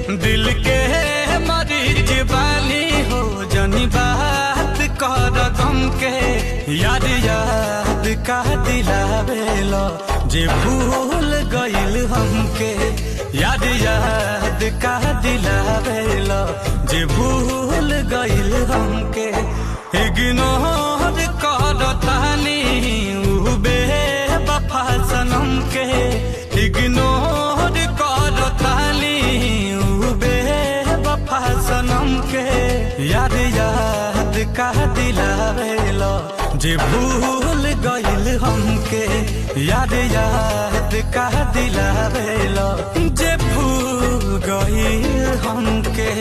दिल के मरीज बानी हो जनी बात कर गम के। याद याद का दिलावेलो जे भूल गइल हमके। याद याद का दिलावेलो जे भूल गइल हमके। इग्नोर कर तानी उ बेवफा सनम के। इग्नोर कर तानी उ बेवफा सनम के। याद याद का दिलावेलो जे भूल गइल हमके। याद याद का दिलावेलो जे भूल गइल हमके।